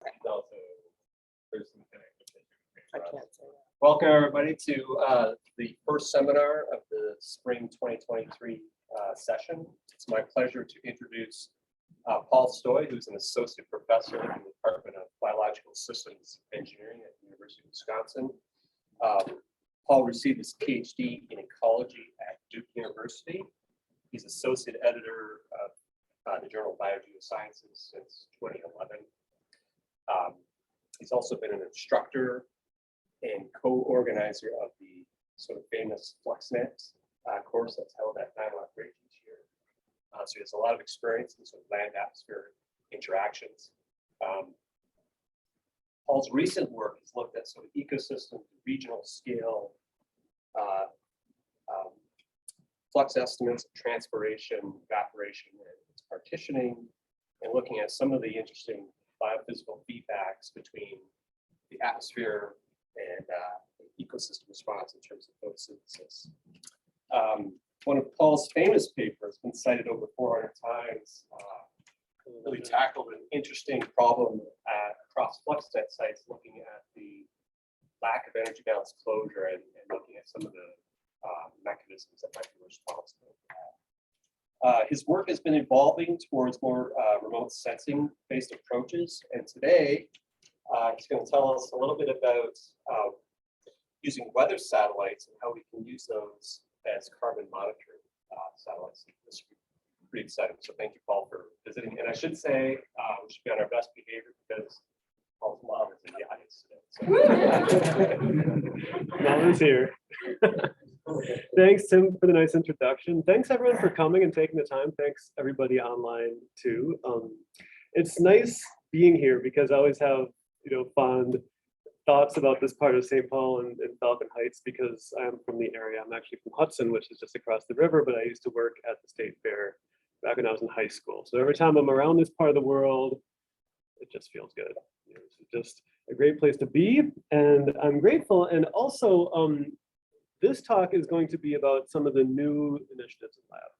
I can't say that. Welcome everybody to the first seminar of the spring 2023 session. It's my pleasure to introduce Paul Stoy, who's an associate professor in the Department of Biological Systems Engineering at the University of Wisconsin. Paul received his PhD in ecology at Duke University. He's associate editor of the Journal of Biogeosciences since 2011. He's also been an instructor and co-organizer of the sort of famous FluxNet course that's held at Vinoth Chandar each year. So he has a lot of experience in sort of land atmosphere interactions. Paul's recent work has looked at sort of ecosystem, regional scale, flux estimates of transpiration, evaporation, and its partitioning, and looking at some of the interesting biophysical feedbacks between the atmosphere and ecosystem response in terms of photosynthesis. One of Paul's famous papers, been cited over 400 times, really tackled an interesting problem across FluxNet sites, looking at the lack of energy balance closure and looking at some of the mechanisms that might be responsible for that. His work has been evolving towards more remote sensing based approaches, and today he's going to tell us a little bit about using weather satellites and how we can use those as carbon monitoring satellites. This is pretty exciting. So thank you, Paul, for visiting. And I should say we should be on our best behavior because Paul's mom is in the audience today. So. Mom is here. Thanks, Tim, for the nice introduction. Thanks, everyone, for coming and taking the time. Thanks, everybody online, too. It's nice being here because I always have fond thoughts about this part of St. Paul and Falcon Heights because I'm from the area. I'm actually from Hudson, which is just across the river, but I used to work at the state fair back when I was in high school. So every time I'm around this part of the world, it just feels good. It's just a great place to be, and I'm grateful. And also, this talk is going to be about some of the new initiatives in lab.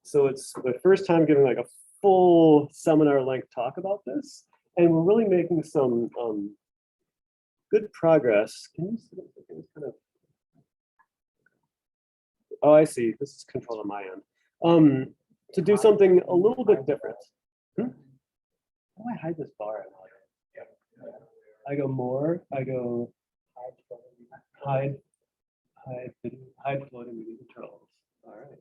So it's my first time giving like a full seminar-length talk about this, and we're really making some good progress. Can you see this kind of? Oh, I see. This is control on my end. To do something a little bit different. How do I hide this bar? I go more. I go hide floating media controls. All right.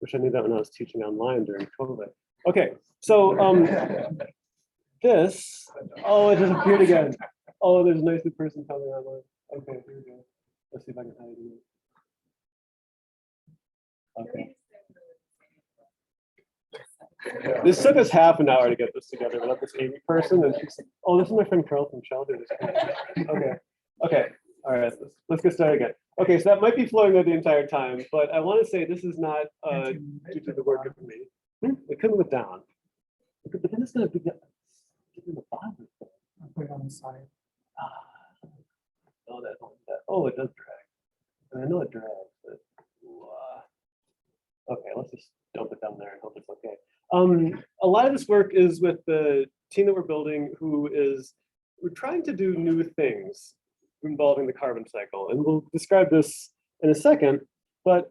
Wish I knew that when I was teaching online during COVID. Okay, so this, oh, it just appeared again. Oh, there's a nice new person coming online. Okay, here we go. Let's see if I can hide it. Okay. This took us half an hour to get this together without this Amy person, and she's like, "Oh, this is my friend Carl from Shelter." Okay, all right, let's get started again. Okay, so that might be flowing out the entire time, but I want to say this is not due to the work of me. It couldn't move down, but then it's going to be in the bottom. I'll put it on the side. Oh, it does drag. And I know it drags, but okay, let's just dump it down there and hope it's okay. A lot of this work is with the team that we're building, we're trying to do new things involving the carbon cycle, and we'll describe this in a second. But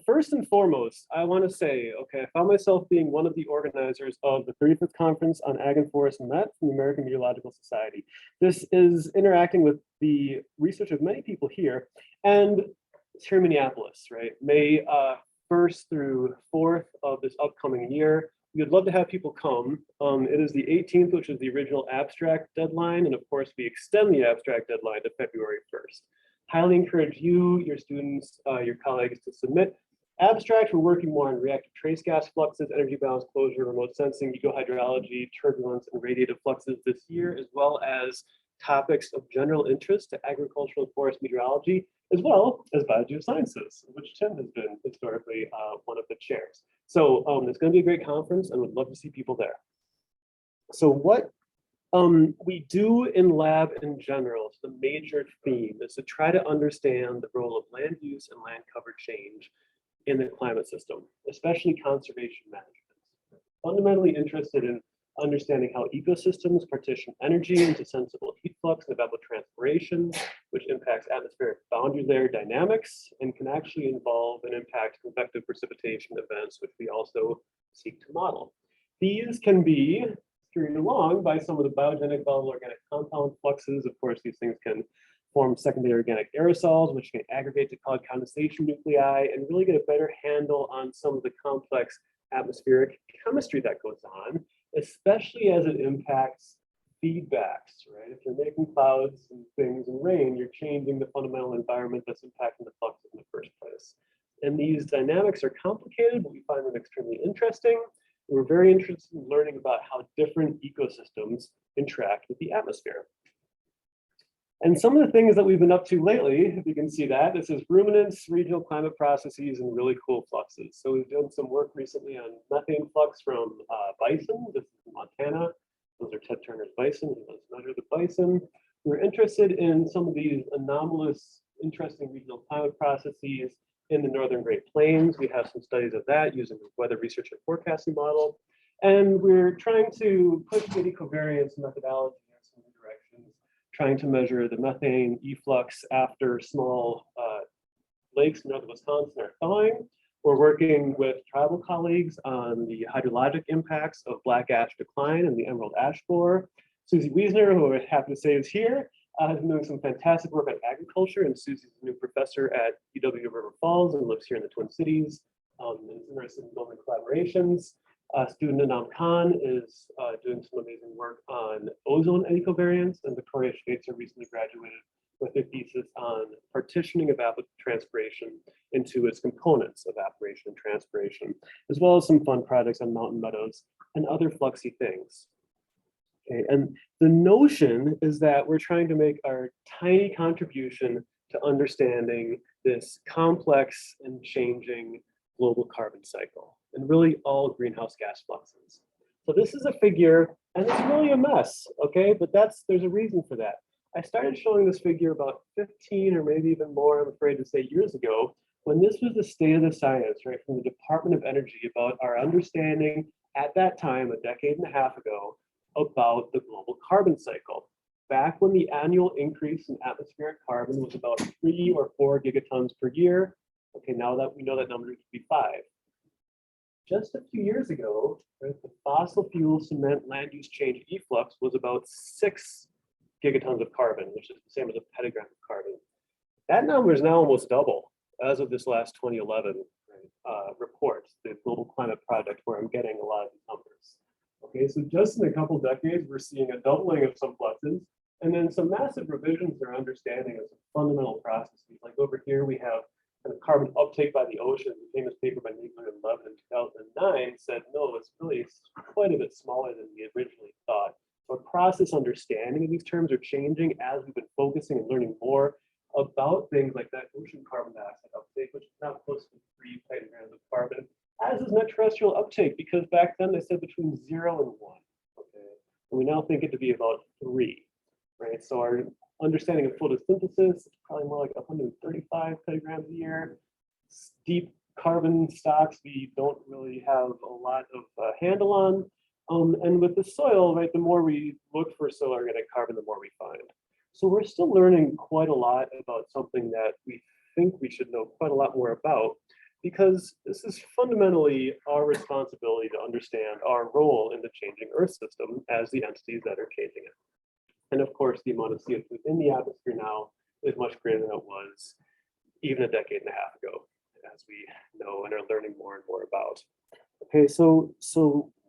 first and foremost, I want to say, okay, I found myself being one of the organizers of the 35th Conference on Ag and Forest Met from the American Meteorological Society. This is interacting with the research of many people here, and it's here in Minneapolis, right? May 1st through 4th of this upcoming year. We would love to have people come. It is the 18th, which is the original abstract deadline, and of course, we extend the abstract deadline to February 1st. Highly encourage you, your students, your colleagues to submit abstracts. We're working more on reactive trace gas fluxes, energy balance closure, remote sensing, ecohydrology, turbulence, and radiative fluxes this year, as well as topics of general interest to agricultural and forest meteorology, as well as biogeosciences, which Tim has been historically one of the chairs. So it's going to be a great conference, and would love to see people there. So what we do in lab in general, the major theme is to try to understand the role of land use and land cover change in the climate system, especially conservation management. Fundamentally interested in understanding how ecosystems partition energy into sensible heat flux and evapotranspiration, which impacts atmospheric boundary layer dynamics and can actually involve and impact convective precipitation events, which we also seek to model. These can be carried along by some of the biogenic volatile organic compound fluxes. Of course, these things can form secondary organic aerosols, which can aggregate to cloud condensation nuclei and really get a better handle on some of the complex atmospheric chemistry that goes on, especially as it impacts feedbacks, right? If you're making clouds and things and rain, you're changing the fundamental environment that's impacting the flux in the first place. And these dynamics are complicated, but we find them extremely interesting. We're very interested in learning about how different ecosystems interact with the atmosphere. And some of the things that we've been up to lately, if you can see that, this is ruminants, regional climate processes, and really cool fluxes. So we've done some work recently on methane flux from bison. This is Montana. Those are Ted Turner's bison. He does measure the bison. We're interested in some of these anomalous, interesting regional climate processes in the Northern Great Plains. We have some studies of that using the weather research and forecasting model. And we're trying to push the ecovariance methodology in some directions, trying to measure the methane efflux after small lakes in northern Wisconsin are thawing. We're working with tribal colleagues on the hydrologic impacts of black ash decline and the emerald ash borer. Susie Wiesner, who I'm happy to say is here, has been doing some fantastic work on agriculture, and Susie's a new professor at UW River Falls and lives here in the Twin Cities. And is interested in building collaborations. Student Anam Khan is doing some amazing work on ozone ecovariance, and Victoria Schweitzer recently graduated with a thesis on partitioning evapotranspiration into its components, evaporation and transpiration, as well as some fun projects on mountain meadows and other fluxy things. Okay, and the notion is that we're trying to make our tiny contribution to understanding this complex and changing global carbon cycle and really all greenhouse gas fluxes. So this is a figure, and it's really a mess, okay? But there's a reason for that. I started showing this figure about 15 or maybe even more, I'm afraid to say, years ago, when this was the state of the science, right, from the Department of Energy about our understanding at that time, a decade and a half ago, about the global carbon cycle. Back when the annual increase in atmospheric carbon was about 3 or 4 gigatons per year. Okay, now that we know that number to be 5. Just a few years ago, right, the fossil fuel cement land use change efflux was about 6 gigatons of carbon, which is the same as a petagram of carbon. That number is now almost double as of this last 2011 report, the Global Climate Project, where I'm getting a lot of these numbers. Okay, so just in a couple decades, we're seeing a doubling of some fluxes, and then some massive revisions to our understanding of some fundamental processes. Like over here, we have kind of carbon uptake by the ocean. The famous paper by Niegler and Levin in 2009 said, no, it's really quite a bit smaller than we originally thought. So our process understanding of these terms are changing as we've been focusing and learning more about things like that ocean carbon dioxide uptake, which is now close to 3 petagrams of carbon, as is net terrestrial uptake, because back then they said between 0 and 1. Okay, and we now think it to be about 3, right? So our understanding of photosynthesis is probably more like 135 petagrams a year. Deep carbon stocks we don't really have a lot of handle on. And with the soil, right, the more we look for soil organic carbon, the more we find. So we're still learning quite a lot about something that we think we should know quite a lot more about, because this is fundamentally our responsibility to understand our role in the changing Earth system as the entities that are changing it. And of course, the amount of CO2 in the atmosphere now is much greater than it was even a decade and a half ago, as we know and are learning more and more about. Okay, so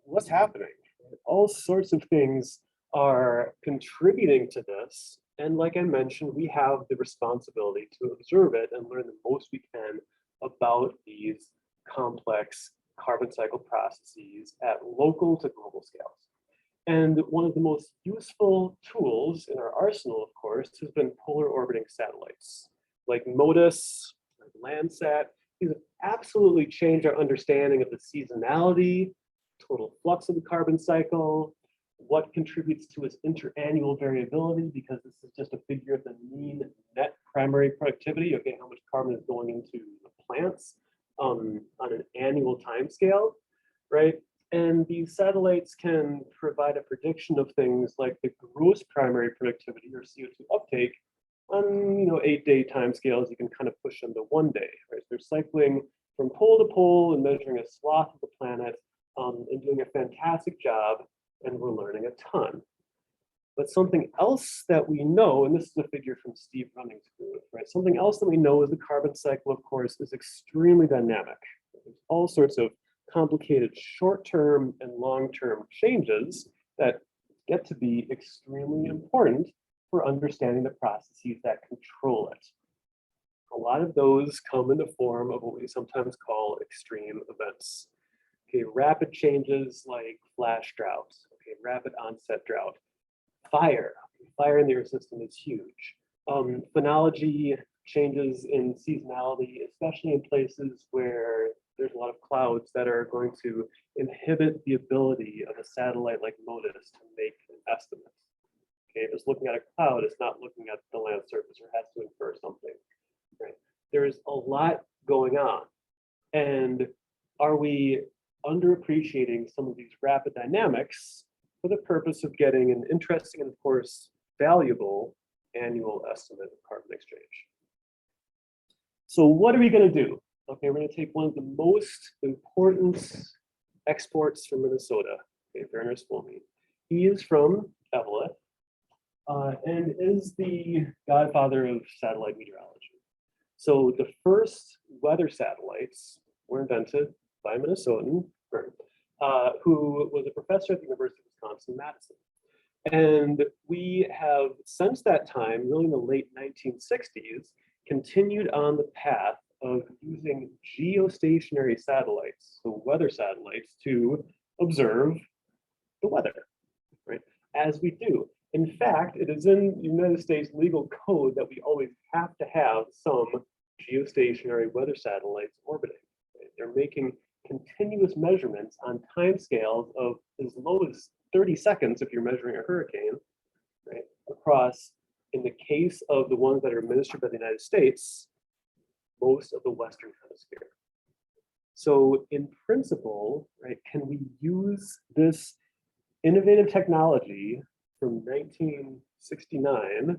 what's happening? All sorts of things are contributing to this. And like I mentioned, we have the responsibility to observe it and learn the most we can about these complex carbon cycle processes at local to global scales. And one of the most useful tools in our arsenal, of course, has been polar orbiting satellites like MODIS, like Landsat. These have absolutely changed our understanding of the seasonality, total flux of the carbon cycle, what contributes to its interannual variability, because this is just a figure of the mean net primary productivity, okay, how much carbon is going into the plants on an annual time scale, right? And these satellites can provide a prediction of things like the gross primary productivity or CO2 uptake on 8-day timescales. You can kind of push them to 1 day, right? They're cycling from pole to pole and measuring a swath of the planet and doing a fantastic job, and we're learning a ton. But something else that we know, and this is a figure from Steve Running's group, right? Something else that we know is the carbon cycle, of course, is extremely dynamic. There's all sorts of complicated short-term and long-term changes that get to be extremely important for understanding the processes that control it. A lot of those come in the form of what we sometimes call extreme events. Okay, rapid changes like flash droughts, okay, rapid onset drought, fire in the Earth system is huge. Phenology changes in seasonality, especially in places where there's a lot of clouds that are going to inhibit the ability of a satellite like MODIS to make an estimate. Okay, if it's looking at a cloud, it's not looking at the land surface or has to infer something. Right? There's a lot going on. And are we underappreciating some of these rapid dynamics for the purpose of getting an interesting and, of course, valuable annual estimate of carbon exchange? So what are we going to do? Okay, we're going to take one of the most important exports from Minnesota, okay, Werner Spolmy. He is from Evelyn and is the godfather of satellite meteorology. So the first weather satellites were invented by a Minnesotan who was a professor at the University of Wisconsin-Madison. And we have, since that time, really in the late 1960s, continued on the path of using geostationary satellites, so weather satellites, to observe the weather, right? As we do. In fact, it is in the United States legal code that we always have to have some geostationary weather satellites orbiting. Right? They're making continuous measurements on timescales of as low as 30 seconds if you're measuring a hurricane, right? Across, in the case of the ones that are administered by the United States, most of the Western Hemisphere. So in principle, right, can we use this innovative technology from 1969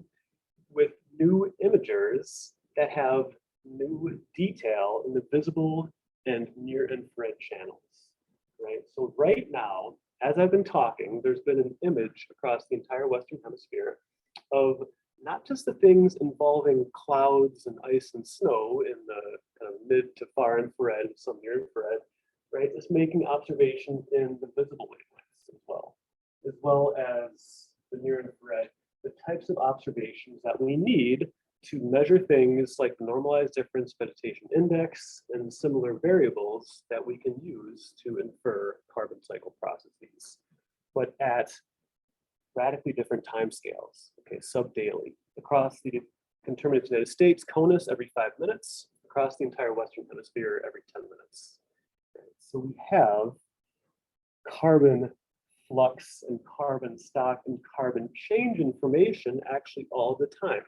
with new imagers that have new detail in the visible and near infrared channels, right? So right now, as I've been talking, there's been an image across the entire Western Hemisphere of not just the things involving clouds and ice and snow in the kind of mid to far infrared, some near infrared, right? Just making observations in the visible wavelengths as well as the near infrared, the types of observations that we need to measure things like the normalized difference vegetation index and similar variables that we can use to infer carbon cycle processes, but at radically different timescales, okay, sub-daily. Across the conterminous United States, CONUS every 5 minutes, across the entire Western Hemisphere every 10 minutes. Right? So we have carbon flux and carbon stock and carbon change information actually all the time.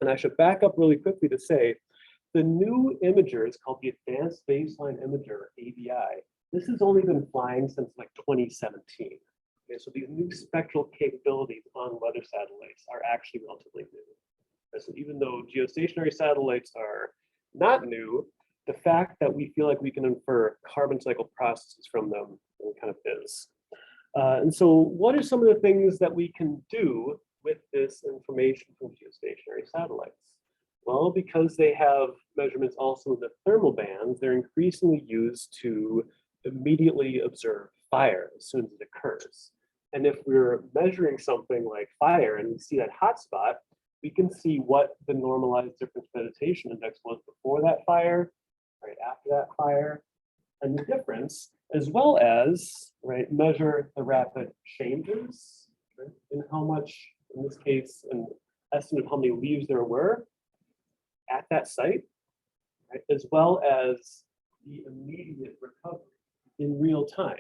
And I should back up really quickly to say, the new imager is called the Advanced Baseline Imager, ABI. This has only been flying since like 2017. Okay, so these new spectral capabilities on weather satellites are actually relatively new. So even though geostationary satellites are not new, the fact that we feel like we can infer carbon cycle processes from them kind of is. And so what are some of the things that we can do with this information from geostationary satellites? Well, because they have measurements also in the thermal bands, they're increasingly used to immediately observe fire as soon as it occurs. And if we're measuring something like fire and we see that hotspot, we can see what the normalized difference vegetation index was before that fire, right after that fire, and the difference, as well as right measure the rapid changes right, in how much, in this case, an estimate of how many leaves there were at that site, right, as well as the immediate recovery in real time.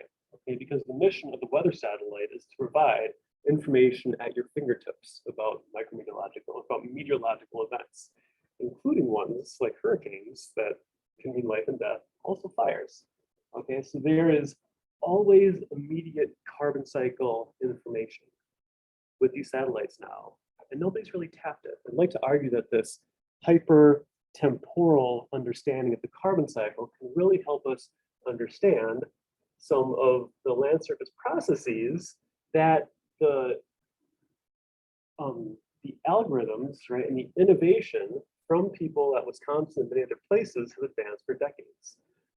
Okay, because the mission of the weather satellite is to provide information at your fingertips about meteorological events, including ones like hurricanes that can mean life and death, also fires. Okay, so there is always immediate carbon cycle information with these satellites now, and nobody's really tapped it. I'd like to argue that this hypertemporal understanding of the carbon cycle can really help us understand some of the land surface processes that the algorithms, right, and the innovation from people at Wisconsin and many other places have advanced for decades.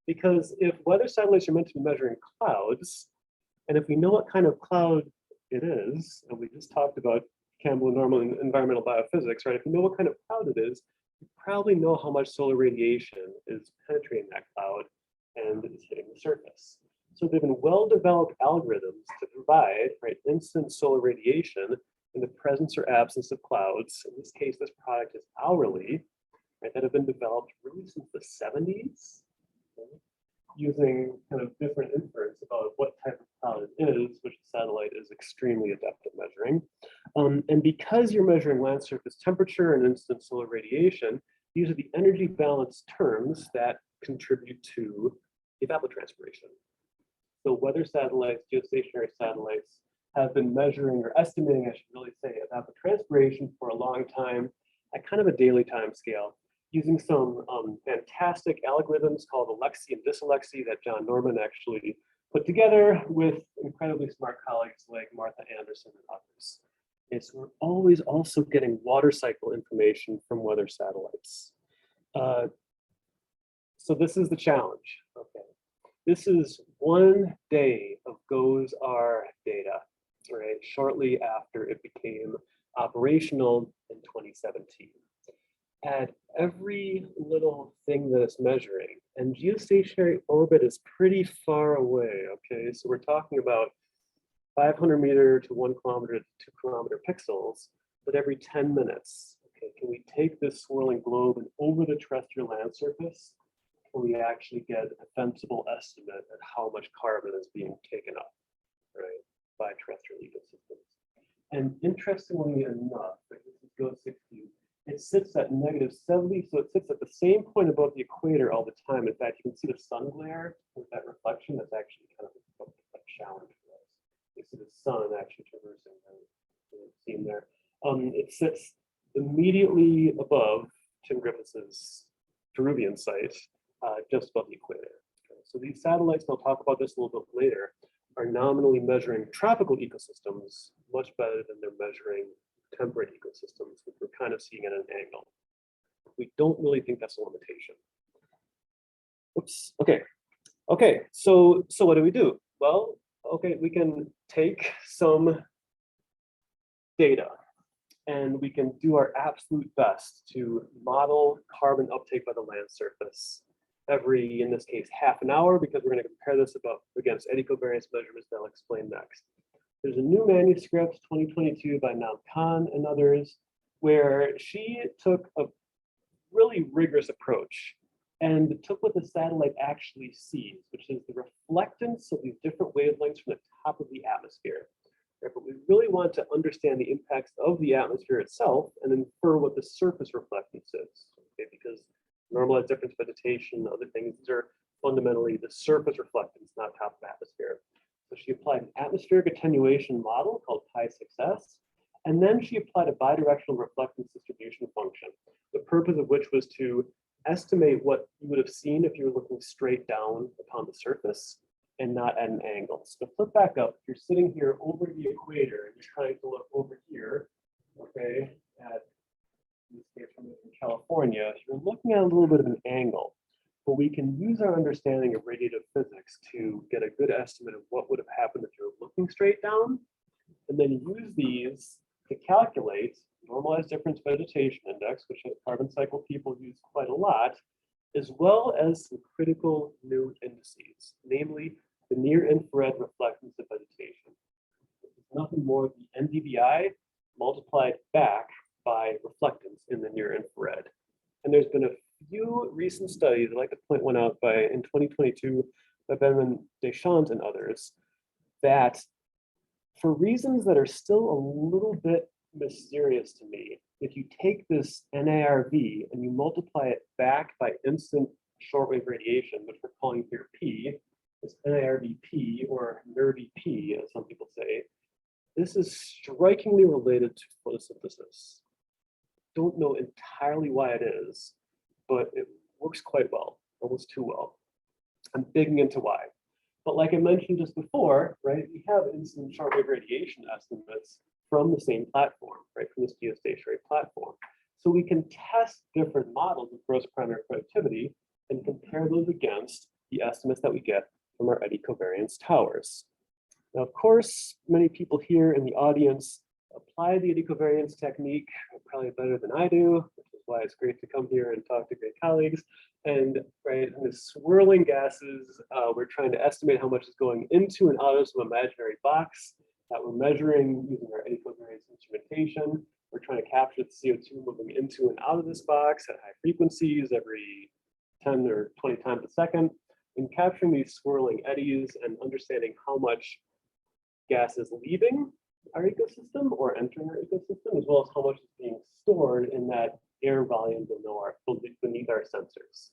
Because if weather satellites are meant to be measuring clouds, and if we know what kind of cloud it is, and we just talked about chemical, normal, and environmental biophysics, right? If you know what kind of cloud it is, you probably know how much solar radiation is penetrating that cloud and is hitting the surface. So there have been well-developed algorithms to provide, right, instant solar radiation in the presence or absence of clouds. In this case, this product is hourly, right, that have been developed really since the 70s, okay, using kind of different inference about what type of cloud it is, which the satellite is extremely adept at measuring. And because you're measuring land surface temperature and instant solar radiation, these are the energy balance terms that contribute to evapotranspiration. So weather satellites, geostationary satellites, have been measuring or estimating, I should really say, evapotranspiration for a long time at kind of a daily time scale, using some fantastic algorithms called Alexi and Dysalexi that John Norman actually put together with incredibly smart colleagues like Martha Anderson and others. And so we're always also getting water cycle information from weather satellites. So this is the challenge, okay? This is 1 day of GOES-R data, right? Shortly after it became operational in 2017. At every little thing that it's measuring, and geostationary orbit is pretty far away, okay? So we're talking about 500 meter to 1 kilometer to 2 kilometer pixels, but every 10 minutes, okay, can we take this swirling globe and over the terrestrial land surface, can we actually get a defensible estimate at how much carbon is being taken up, right, by terrestrial ecosystems? And interestingly enough, this is GO60, it sits at -70, so it sits at the same point above the equator all the time. In fact, you can see the sun glare with that reflection. That's actually kind of a challenge for us. You see the sun actually traversing the scene there. It sits immediately above Tim Griffiths' Peruvian site, just above the equator. Okay, so these satellites, and I'll talk about this a little bit later, are nominally measuring tropical ecosystems much better than they're measuring temperate ecosystems, which we're kind of seeing at an angle. We don't really think that's a limitation. Oops, okay, so what do? Well, okay, we can take some data and we can do our absolute best to model carbon uptake by the land surface every, in this case, half an hour, because we're going to compare this against eddy covariance measurements that I'll explain next. There's a new manuscript, 2022, by Nam Khan and others, where she took a really rigorous approach and took what the satellite actually sees, which is the reflectance of these different wavelengths from the top of the atmosphere. But we really want to understand the impacts of the atmosphere itself and infer what the surface reflectance is, okay? Because normalized difference vegetation, other things, these are fundamentally the surface reflectance, not top of atmosphere. So she applied an atmospheric attenuation model called Pi6S, and then she applied a bidirectional reflectance distribution function, the purpose of which was to estimate what you would have seen if you were looking straight down upon the surface and not at an angle. So to flip back up, if you're sitting here over the equator and you're trying to look over here, okay, at in this case from California, you're looking at a little bit of an angle. But we can use our understanding of radiative physics to get a good estimate of what would have happened if you were looking straight down, and then use these to calculate normalized difference vegetation index, which carbon cycle people use quite a lot, as well as some critical new indices, namely the near infrared reflectance of vegetation. This is nothing more than the NDVI multiplied back by reflectance in the near infrared. And there's been a few recent studies, I'd like to point one out in 2022 by Benjamin Deschamps and others, that for reasons that are still a little bit mysterious to me, if you take this NARV and you multiply it back by instant shortwave radiation, which we're calling here P, this NIRVP, or NIRVP, as some people say, this is strikingly related to photosynthesis. Don't know entirely why it is, but it works quite well, almost too well. I'm digging into why. But like I mentioned just before, right, we have incident shortwave radiation estimates from the same platform, right, from this geostationary platform. So we can test different models of gross primary productivity and compare those against the estimates that we get from our eddy covariance towers. Now, of course, many people here in the audience apply the eddy covariance technique probably better than I do, which is why it's great to come here and talk to great colleagues. And right, in the swirling gases, we're trying to estimate how much is going into and out of some imaginary box that we're measuring using our eddy covariance instrumentation. We're trying to capture the CO2 moving into and out of this box at high frequencies every 10 or 20 times a second, and capturing these swirling eddies and understanding how much gas is leaving our ecosystem or entering our ecosystem, as well as how much is being stored in that air volume beneath our sensors.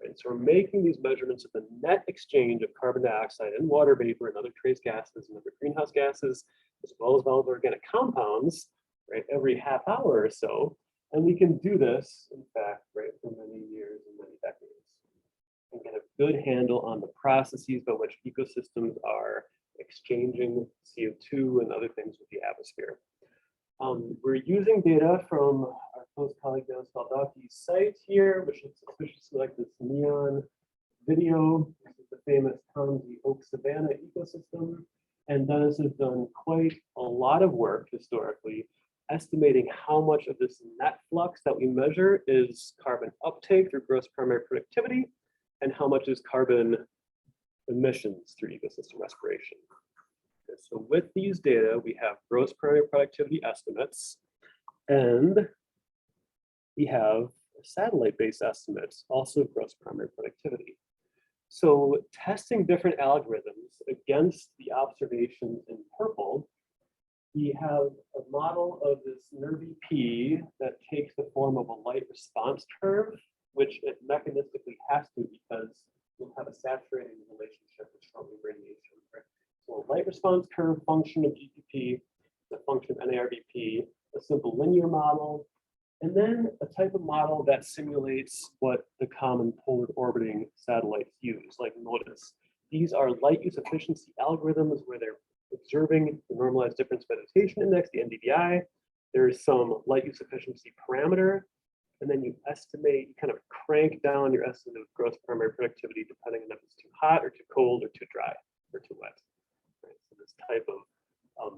And so we're making these measurements of the net exchange of carbon dioxide and water vapor and other trace gases and other greenhouse gases, as well as volatile organic compounds, right, every half hour or so. And we can do this, in fact, right, for many years and many decades, and get a good handle on the processes by which ecosystems are exchanging CO2 and other things with the atmosphere. We're using data from our close colleague Vinoth Chandar's site here, which looks suspiciously like this neon video. This is the famous Tomsey Oak Savanna ecosystem. And Dennis has done quite a lot of work historically, estimating how much of this net flux that we measure is carbon uptake through gross primary productivity, and how much is carbon emissions through ecosystem respiration. Okay, so with these data, we have gross primary productivity estimates, and we have satellite-based estimates, also gross primary productivity. So testing different algorithms against the observations in purple, we have a model of this NIRVP that takes the form of a light response curve, which it mechanistically has to, because we'll have a saturating relationship with shortwave radiation. Right? So a light response curve function of GPP, the function of NIRVP, a simple linear model, and then a type of model that simulates what the common polar orbiting satellites use, like MODIS. These are light use efficiency algorithms where they're observing the normalized difference vegetation index, the NDVI. There's some light use efficiency parameter, and then you estimate, you kind of crank down your estimate of gross primary productivity depending on if it's too hot or too cold or too dry or too wet. Right? So this type of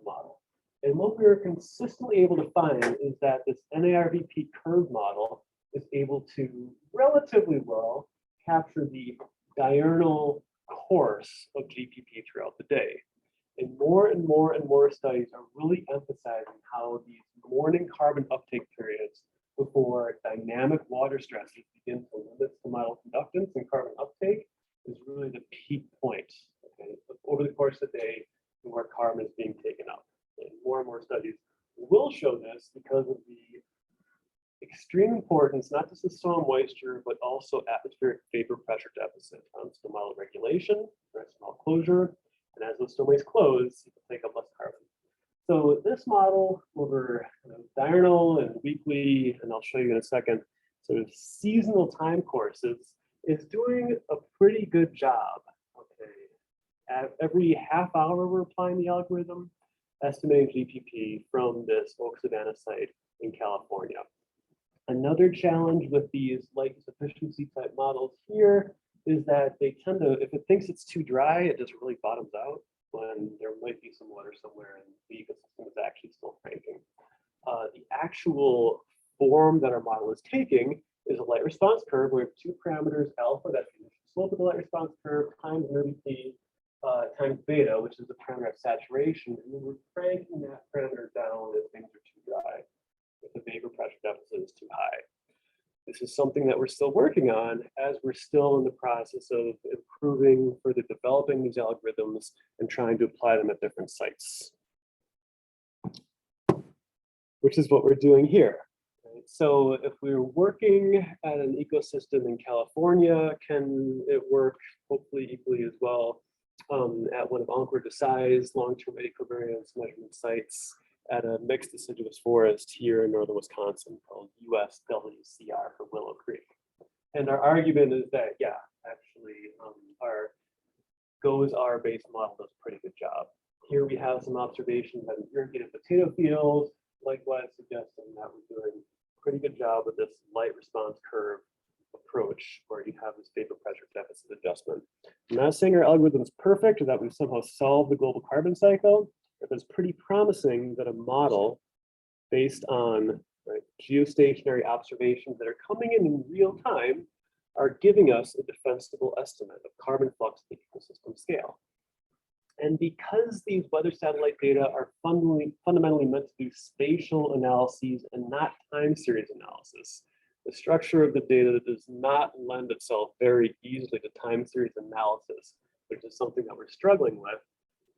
model. And what we're consistently able to find is that this NIRVP curve model is able to relatively well capture the diurnal course of GPP throughout the day. And more and more and more studies are really emphasizing how these morning carbon uptake periods before dynamic water stresses begin to limit somatal conductance and carbon uptake is really the peak point, okay, over the course of the day where carbon is being taken up. And more studies will show this because of the extreme importance, not just of soil moisture, but also atmospheric vapor pressure deficit on stomatal regulation, stomatal closure. And as those stomates close, you can take up less carbon. So this model over diurnal and weekly, and I'll show you in a second, sort of seasonal time courses is doing a pretty good job. Okay, at every half hour, we're applying the algorithm, estimating GPP from this Oak Savanna site in California. Another challenge with these light efficiency type models here is that they tend to, if it thinks it's too dry, it just really bottoms out when there might be some water somewhere and the ecosystem is actually still cranking. The actual form that our model is taking is a light response curve where we have two parameters, alpha, that's the initial slope of the light response curve, times NIRVP, times beta, which is the parameter of saturation. And then we're cranking that parameter down if things are too dry, if the vapor pressure deficit is too high. This is something that we're still working on as we're still in the process of improving, further developing these algorithms and trying to apply them at different sites, which is what we're doing here. Right? So if we're working at an ecosystem in California, can it work hopefully equally as well at one of Encore Desai's long-term ecovariance measurement sites at a mixed deciduous forest here in northern Wisconsin called USWCR for Willow Creek? And our argument is that, yeah, actually our GOES-R based model does a pretty good job. Here we have some observations at an irrigated potato field, likewise suggesting that we're doing a pretty good job with this light response curve approach where you have this vapor pressure deficit adjustment. I'm not saying our algorithm is perfect or that we've somehow solved the global carbon cycle, but it's pretty promising that a model based on geostationary observations that are coming in real time are giving us a defensible estimate of carbon flux at the ecosystem scale. And because these weather satellite data are fundamentally meant to do spatial analyses and not time series analysis, the structure of the data does not lend itself very easily to time series analysis, which is something that we're struggling with.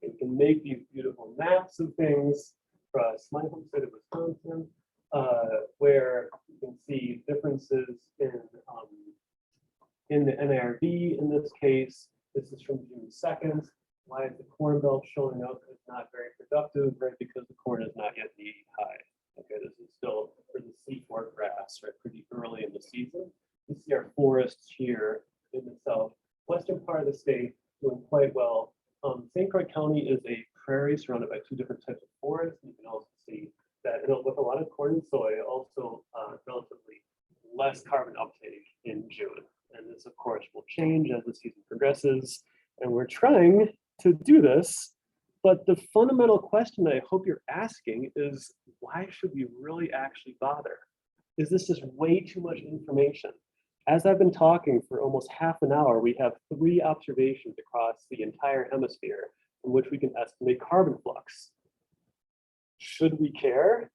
And can make these beautiful maps of things across my home state of Wisconsin, where you can see differences in the NIRV in this case. This is from June 2nd. Why is the corn belt showing up? It's not very productive, right? Because the corn is not yet knee high. Okay, this is still for the C4 grass, right? Pretty early in the season. You see our forests here in the southwestern part of the state doing quite well. St. Croix County is a prairie surrounded by two different types of forests. You can also see that with a lot of corn and soy, also relatively less carbon uptake in June. And this, of course, will change as the season progresses. And we're trying to do this, but the fundamental question that I hope you're asking is, why should we really actually bother? Is this just way too much information? As I've been talking for almost half an hour, we have 3 observations across the entire hemisphere in which we can estimate carbon flux. Should we care?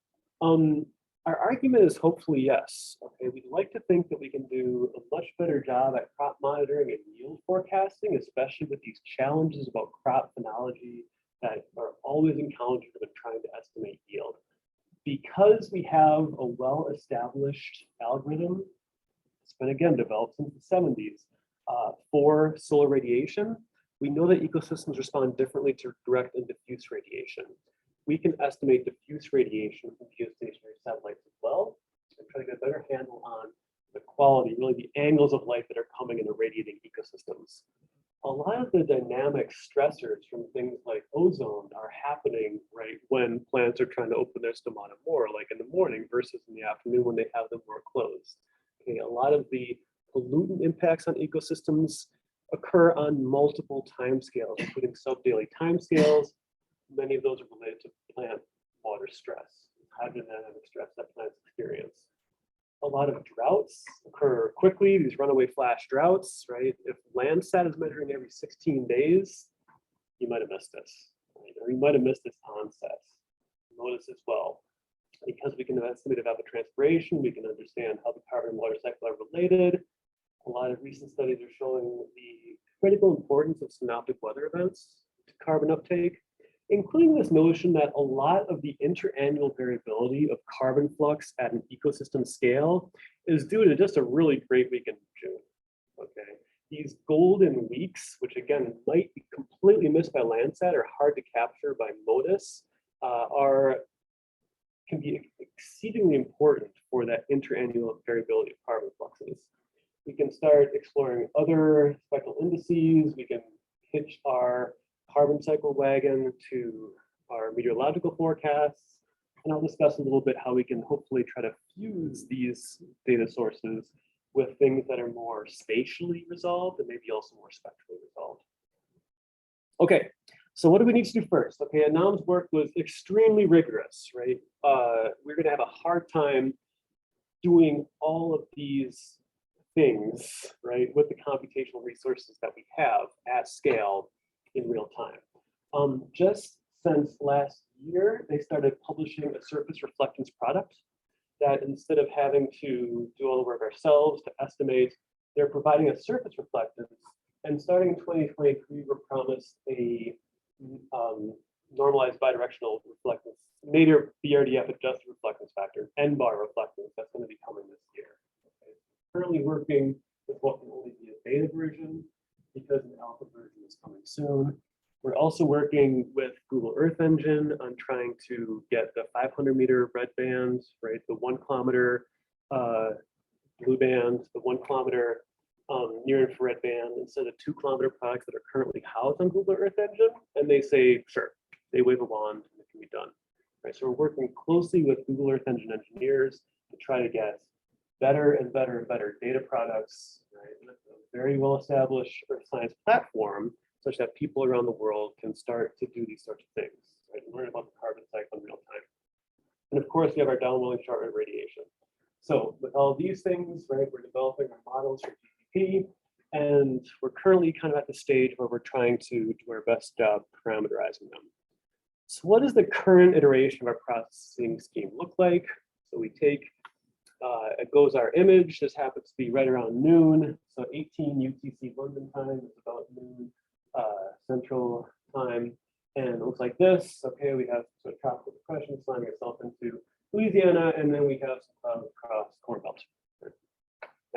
Our argument is hopefully yes. Okay, we'd like to think that we can do a much better job at crop monitoring and yield forecasting, especially with these challenges about crop phenology that are always encountered when trying to estimate yield. Because we have a well-established algorithm, it's been again developed since the 70s for solar radiation, we know that ecosystems respond differently to direct and diffuse radiation. We can estimate diffuse radiation from geostationary satellites as well, and try to get a better handle on the quality, really the angles of light that are coming in irradiating ecosystems. A lot of the dynamic stressors from things like ozone are happening right when plants are trying to open their stomata more, like in the morning versus in the afternoon when they have them more closed. Okay, a lot of the pollutant impacts on ecosystems occur on multiple timescales, including sub-daily timescales. Many of those are related to plant water stress, hydrodynamic stress that plants experience. A lot of droughts occur quickly, these runaway flash droughts, right? If Landsat is measuring every 16 days, you might have missed this, right? Or you might have missed this onset. Notice as well, because we can estimate evapotranspiration, we can understand how the carbon and water cycle are related. A lot of recent studies are showing the critical importance of synoptic weather events to carbon uptake, including this notion that a lot of the interannual variability of carbon flux at an ecosystem scale is due to just a really great week in June. Okay, these golden weeks, which again might be completely missed by Landsat or hard to capture by MODIS, can be exceedingly important for that interannual variability of carbon fluxes. We can start exploring other spectral indices. We can hitch our carbon cycle wagon to our meteorological forecasts. And I'll discuss a little bit how we can hopefully try to fuse these data sources with things that are more spatially resolved and maybe also more spectrally resolved. Okay, so what do we need to do first? Okay, Anam's work was extremely rigorous, right? We're gonna have a hard time doing all of these things, right, with the computational resources that we have at scale in real time. Just since last year, they started publishing a surface reflectance product that instead of having to do all the work ourselves to estimate, they're providing a surface reflectance. And starting in 2023, we're promised a normalized bidirectional reflectance, native BRDF adjusted reflectance factor, N-bar reflectance, that's going to be coming this year. Okay. Currently working with what can only be a beta version because an alpha version is coming soon. We're also working with Google Earth Engine on trying to get the 500-meter red band, right? The 1 kilometer blue band, the 1 kilometer near infrared band instead of 2 kilometer products that are currently housed on Google Earth Engine. And they say, sure, they wave a wand and it can be done. Right, so we're working closely with Google Earth Engine engineers to try to get better and better and better data products, right, with a very well-established Earth science platform such that people around the world can start to do these sorts of things, right, and learn about the carbon cycle in real time. And of course, we have our downwelling shortwave radiation. So with all these things, right, we're developing our models for GPP, and we're currently kind of at the stage where we're trying to do our best job parameterizing them. So what does the current iteration of our processing scheme look like? So we take a GOES-R image. This happens to be right around noon. So 18 UTC London time is about noon Central time. And it looks like this. Okay, we have sort of tropical depression slamming itself into Louisiana, and then we have some clouds across Corn Belt.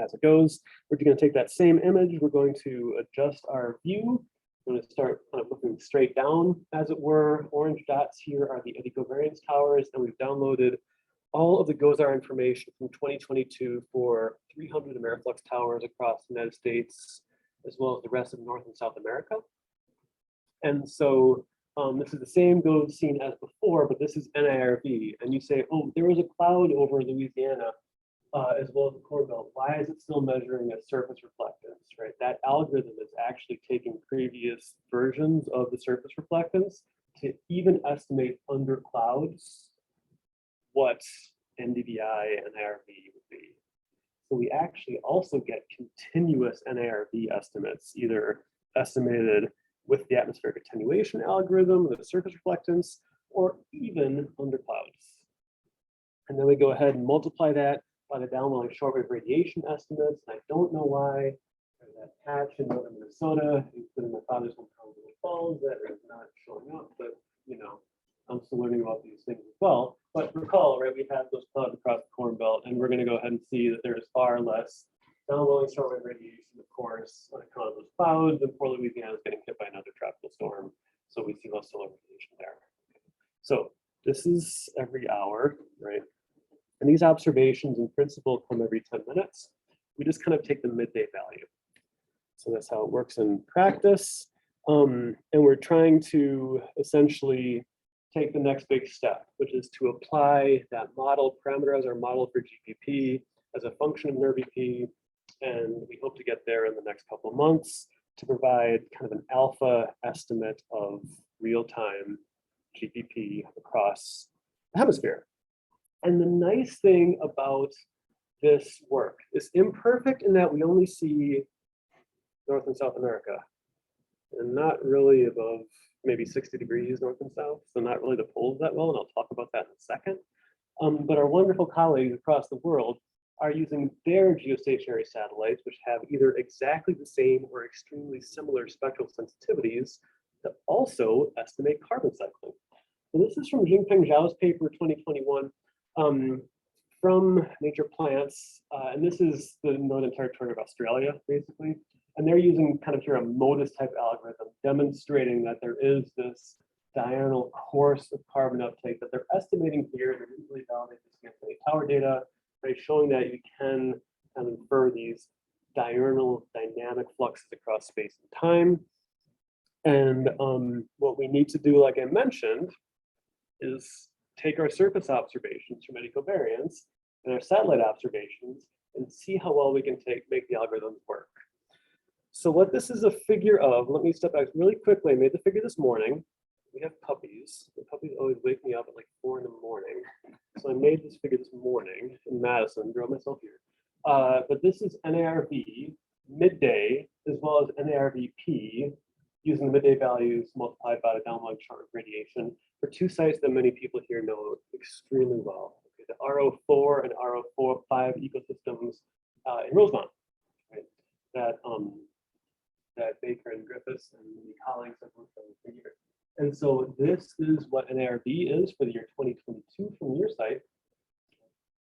As it goes, we're going to take that same image. We're going to adjust our view. We're going to start kind of looking straight down, as it were. Orange dots here are the eddy covariance towers, and we've downloaded all of the GOES-R information from 2022 for 300 Ameriflux towers across the United States, as well as the rest of North and South America. And so this is the same GOES scene as before, but this is NIRV. And you say, oh, there was a cloud over Louisiana, as well as the Corn Belt. Why is it still measuring a surface reflectance, right? That algorithm is actually taking previous versions of the surface reflectance to even estimate under clouds what NDVI and NIRV would be. So we actually also get continuous NIRV estimates, either estimated with the atmospheric attenuation algorithm, the surface reflectance, or even under clouds. And then we go ahead and multiply that by the downwelling shortwave radiation estimates. And I don't know why that patch in northern Minnesota, including my father's hometown, Little Falls, that is not showing up, but you know, I'm still learning about these things as well. But recall, right, we have those clouds across the Corn Belt, and we're going to go ahead and see that there is far less downwelling shortwave radiation, of course, on account of those clouds, and poor Louisiana is getting hit by another tropical storm. So we see less solar radiation there. So this is every hour, right? And these observations in principle come every 10 minutes. We just kind of take the midday value. So that's how it works in practice. And we're trying to essentially take the next big step, which is to apply that model, parameterize our model for GPP as a function of NIRVP. And we hope to get there in the next couple of months to provide kind of an alpha estimate of real-time GPP across the hemisphere. And the nice thing about this work is imperfect in that we only see North and South America, and not really above maybe 60 degrees north and south, so not really the poles that well, and I'll talk about that in a second. But our wonderful colleagues across the world are using their geostationary satellites, which have either exactly the same or extremely similar spectral sensitivities, to also estimate carbon cycling. So this is from Jingpeng Zhao's paper 2021 from Nature Plants, and this is the Northern Territory of Australia, basically. And they're using kind of here a MODIS type algorithm, demonstrating that there is this diurnal course of carbon uptake that they're estimating here. They didn't really validate this against any tower data, right? Showing that you can kind of infer these diurnal dynamic fluxes across space and time. And what we need to do, like I mentioned, is take our surface observations from eddy covariance and our satellite observations and see how well we can make the algorithms work. So what this is a figure of, let me step back really quickly. I made the figure this morning. We have puppies. The puppies always wake me up at like 4 in the morning. So I made this figure this morning in Madison, drove myself here. But this is NIRV midday, as well as NIRVP, using the midday values multiplied by the downwelling shortwave radiation for 2 sites that many people here know extremely well. Okay, the RO4 and RO5 ecosystems in Rosemont, right? That Baker and Griffiths and the colleagues have worked on for years. And so this is what an ARB is for the year 2022 from your site.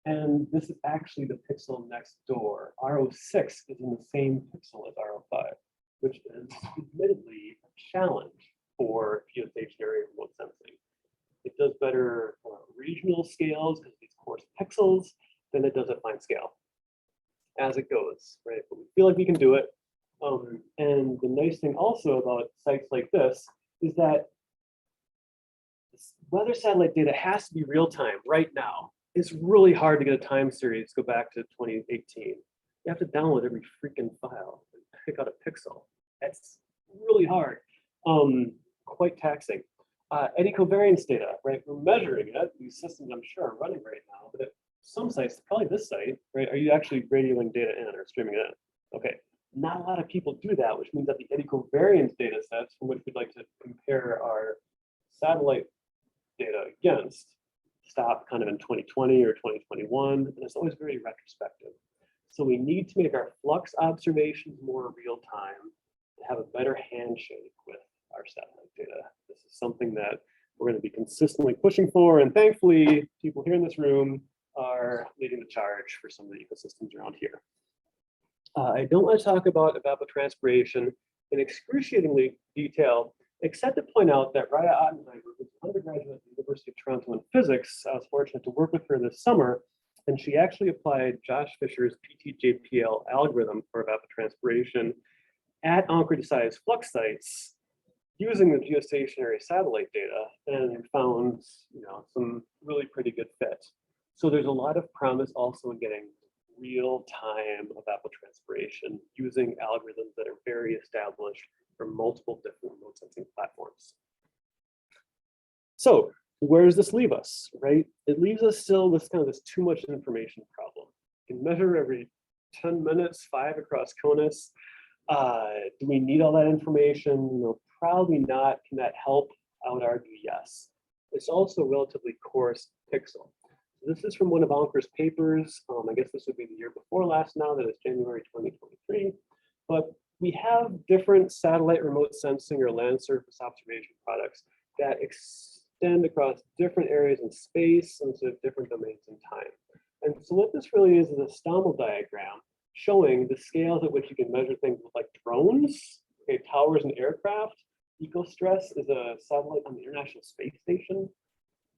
And this is actually the pixel next door. R06 is in the same pixel as R05, which is admittedly a challenge for geostationary remote sensing. It does better regional scales because these coarse pixels than it does at fine scale as it goes, right? But we feel like we can do it. And the nice thing also about sites like this is that weather satellite data has to be real time right now. It's really hard to get a time series go back to 2018. You have to download every freaking file and pick out a pixel. That's really hard, quite taxing. Eddy covariance data, right? We're measuring it. These systems, I'm sure, are running right now, but at some sites, probably this site, right? Are you actually radioing data in or streaming it in? Okay, not a lot of people do that, which means that the eddy covariance data sets from which we'd like to compare our satellite data against stop kind of in 2020 or 2021, and it's always very retrospective. So we need to make our flux observations more real time to have a better handshake with our satellite data. This is something that we're going to be consistently pushing for, and thankfully, people here in this room are leading the charge for some of the ecosystems around here. I don't want to talk about evapotranspiration in excruciatingly detail, except to point out that Raya Ottenheimer, who's an undergraduate at the University of Toronto in physics, I was fortunate to work with her this summer, and she actually applied Josh Fisher's PTJPL algorithm for evapotranspiration at Anchor-sized flux sites using the geostationary satellite data, and found some really pretty good fit. So there's a lot of promise also in getting real-time evapotranspiration using algorithms that are very established for multiple different remote sensing platforms. So where does this leave us, right? It leaves us still with kind of this too much information problem. You can measure every 10 minutes, 5 across CONUS. Do we need all that information? Probably not. Can that help? I would argue yes. It's also a relatively coarse pixel. This is from one of Anker's papers. I guess this would be the year before last now, that is January 2023. But we have different satellite remote sensing or land surface observation products that extend across different areas in space and to different domains in time. And so what this really is a Stommel diagram showing the scales at which you can measure things with like drones, okay, towers and aircraft. EcoStress is a satellite on the International Space Station.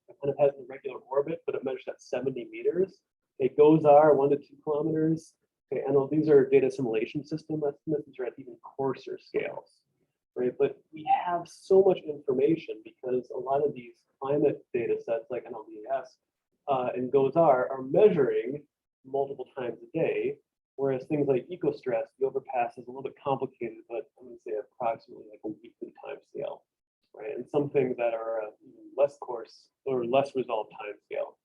It kind of has an irregular orbit, but it measures at 70 meters. Okay, GOES-R 1 to 2 kilometers. Okay, and these are data assimilation system estimates. These are at even coarser scales, right? But we have so much information because a lot of these climate data sets like NLDS and GOES-R are measuring multiple times a day, whereas things like EcoStress, the overpass is a little bit complicated, but I'm going to say approximately like a weekly time scale, right? And some things that are less coarse or less resolved time scale.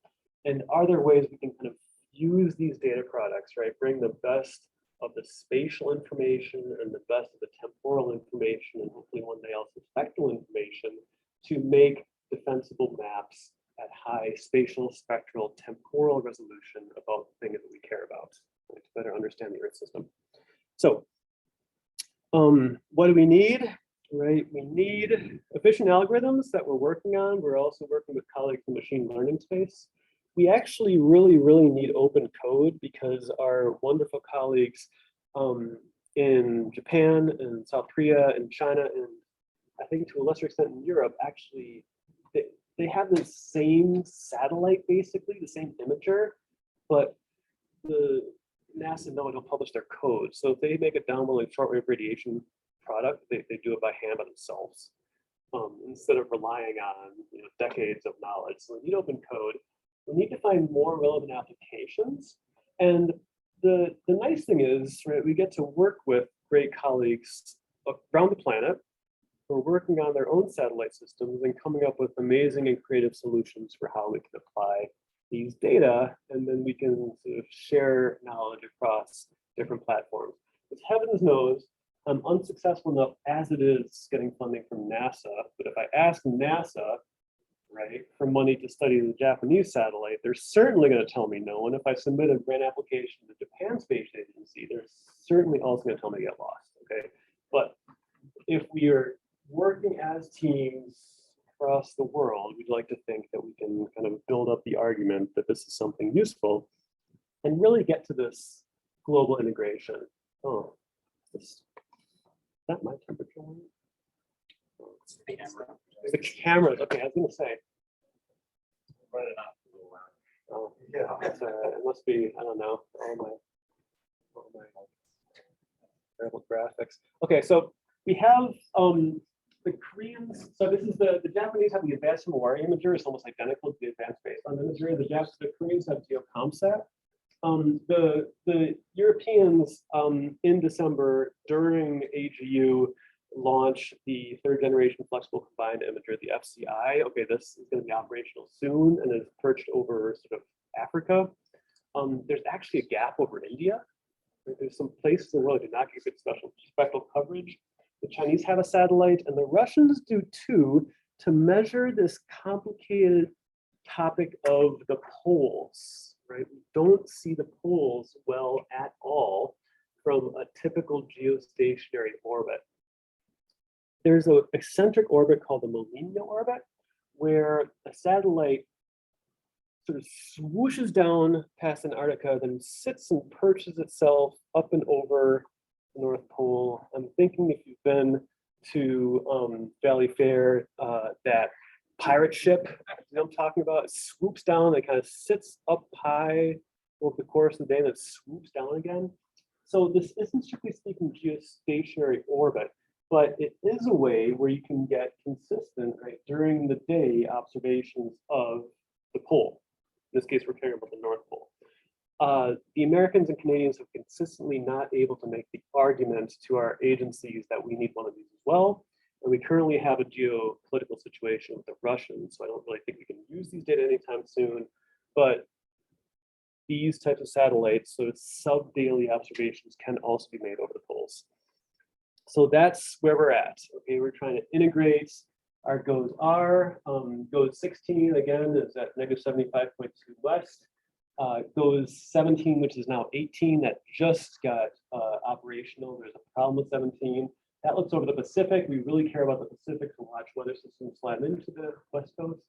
And are there ways we can kind of use these data products, right? Bring the best of the spatial information and the best of the temporal information, and hopefully one day also spectral information, to make defensible maps at high spatial, spectral, temporal resolution about things that we care about, right, to better understand the Earth system. So what do we need? Right, we need efficient algorithms that we're working on. We're also working with colleagues in the machine learning space. We actually really need open code because our wonderful colleagues in Japan and South Korea and China, and I think to a lesser extent in Europe, actually, they have the same satellite, basically, the same imager, but the NASA don't publish their code. So if they make a download shortwave radiation product, they do it by hand by themselves instead of relying on decades of knowledge. So we need open code. We need to find more relevant applications. And the nice thing is, right, we get to work with great colleagues around the planet who are working on their own satellite systems and coming up with amazing and creative solutions for how we can apply these data, and then we can sort of share knowledge across different platforms. Because heavens knows, I'm unsuccessful enough as it is getting funding from NASA, but if I ask NASA, right, for money to study the Japanese satellite, they're certainly going to tell me no. And if I submit a grant application to the Japan Space Agency, they're certainly also going to tell me to get lost, okay? But if we are working as teams, across the world, we'd like to think that we can kind of build up the argument that this is something useful and really get to this global integration. Oh, is that my temperature? Oh, the cameras, okay, I was gonna say. Oh, yeah, it must be, I don't know, all my terrible graphics. Okay, so we have the Koreans, so this is the Japanese have the advanced Himawari imager, it's almost identical to the advanced baseline imagery. The Koreans have GeoComSat. The Europeans in December during AGU launched the third generation flexible combined imager, the FCI. Okay, this is going to be operational soon and is perched over sort of Africa. There's actually a gap over India. There's some places in the world that do not get good spectral coverage. The Chinese have a satellite and the Russians do too, to measure this complicated topic of the poles, right? We don't see the poles well at all from a typical geostationary orbit. There's an eccentric orbit called the Molina orbit, where a satellite sort of swooshes down past Antarctica, then sits and perches itself up and over the North Pole. I'm thinking if you've been to Valley Fair, that pirate ship, you know I'm talking about, it swoops down, it kind of sits up high over the course of the day, and it swoops down again. So this isn't strictly speaking geostationary orbit, but it is a way where you can get consistent, right, during the day observations of the pole. In this case, we're caring about the North Pole. The Americans and Canadians have consistently not able to make the argument to our agencies that we need one of these as well. And we currently have a geopolitical situation with the Russians, so I don't really think we can use these data anytime soon. But these types of satellites, so sub-daily observations, can also be made over the poles. So that's where we're at. Okay, we're trying to integrate our GOES-R. GOES-16 again is at -75.2 west. GOES-17, which is now 18, that just got operational. There's a problem with 17. That looks over the Pacific. We really care about the Pacific to watch weather systems slide into the West Coast.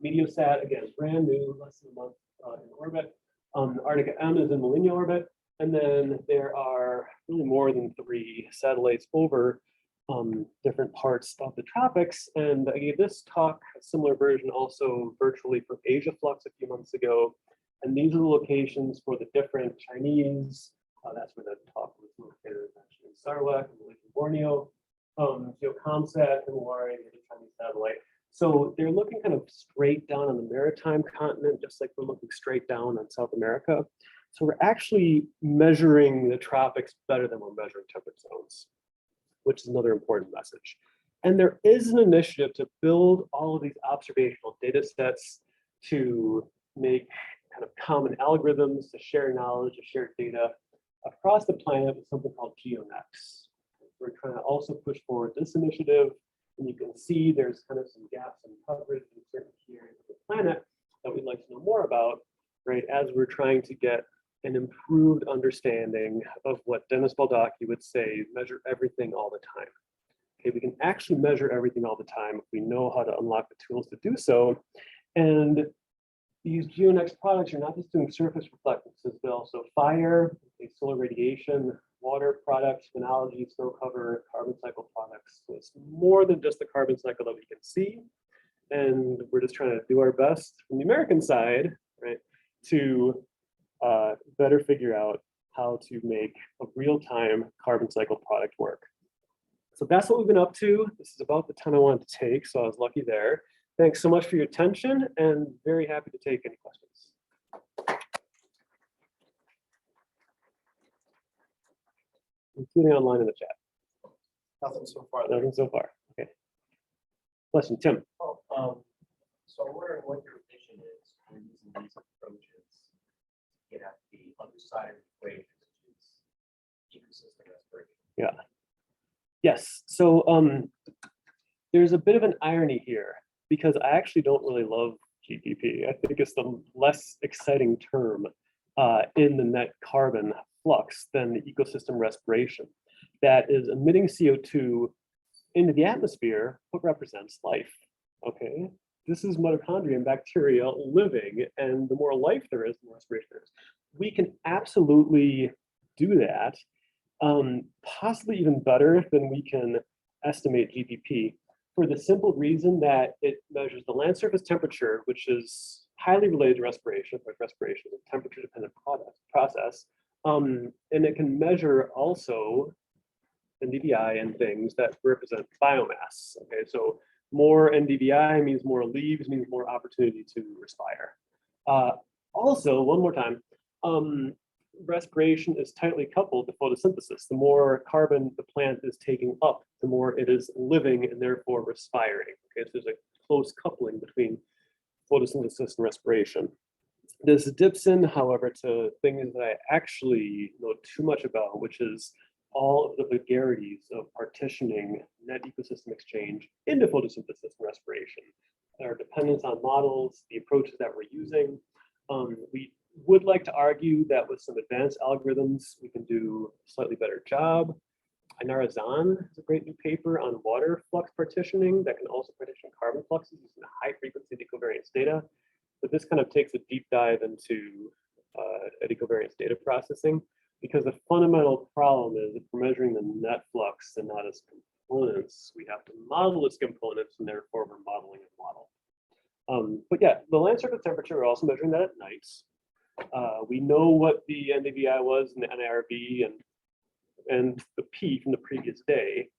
Meteosat, again, brand new, less than a month in orbit. Arctica M is in Molina orbit. And then there are really more than 3 satellites over different parts of the tropics. And I gave this talk, a similar version also virtually from Asia Flux a few months ago. And these are the locations for the different Chinese, that's where the talk was located, actually in Sarawak, in Malaysia, Borneo, GeoComSat, Himawari, the Chinese satellite. So they're looking kind of straight down on the maritime continent, just like we're looking straight down on South America. So we're actually measuring the tropics better than we're measuring temperate zones, which is another important message. And there is an initiative to build all of these observational data sets to make kind of common algorithms, to share knowledge, to share data across the planet with something called GeoNex. We're trying to also push forward this initiative, and you can see there's kind of some gaps in coverage in certain key areas of the planet that we'd like to know more about, right, as we're trying to get an improved understanding of what Dennis Baldacci would say, measure everything all the time. Okay, we can actually measure everything all the time if we know how to unlock the tools to do so. And these GeoNex products are not just doing surface reflectances, but also fire, solar radiation, water products, phenology, snow cover, carbon cycle products. So it's more than just the carbon cycle that we can see. And we're just trying to do our best from the American side, right, to better figure out how to make a real-time carbon cycle product work. So that's what we've been up to. This is about the time I wanted to take, so I was lucky there. Thanks so much for your attention, and very happy to take any questions. Including online in the chat. Nothing so far. Nothing so far. Okay. Question, Tim. So I'm wondering what your vision is for using these approaches to get at the other side of the equation, which is ecosystem restoration. Yeah. Yes. So there's a bit of an irony here, because I actually don't really love GDP. I think it's the less exciting term in the net carbon flux than the ecosystem respiration. That is emitting CO2 into the atmosphere, what represents life. Okay, this is mitochondria and bacteria living, and the more life there is, the more respiration there is. We can absolutely do that, possibly even better than we can estimate GPP, for the simple reason that it measures the land surface temperature, which is highly related to respiration. Of course, respiration is a temperature-dependent process, and it can measure also NDVI and things that represent biomass. Okay, so more NDVI means more leaves, means more opportunity to respire. Also, one more time, respiration is tightly coupled to photosynthesis. The more carbon the plant is taking up, the more it is living and therefore respiring. Okay, so there's a close coupling between photosynthesis and respiration. This dips in, however, to things that I actually know too much about, which is all of the vagaries of partitioning net ecosystem exchange into photosynthesis and respiration. Our dependence on models, the approaches that we're using. We would like to argue that with some advanced algorithms, we can do a slightly better job. Ainara Zahn has a great new paper on water flux partitioning that can also partition carbon fluxes using high frequency decovariance data. But this kind of takes a deep dive into decovariance data processing, because the fundamental problem is if we're measuring the net flux and not its components, we have to model its components, and therefore we're modeling a model. But yeah, the land surface temperature, we're also measuring that at night. We know what the NDVI was in the NIRB and the P from the previous day.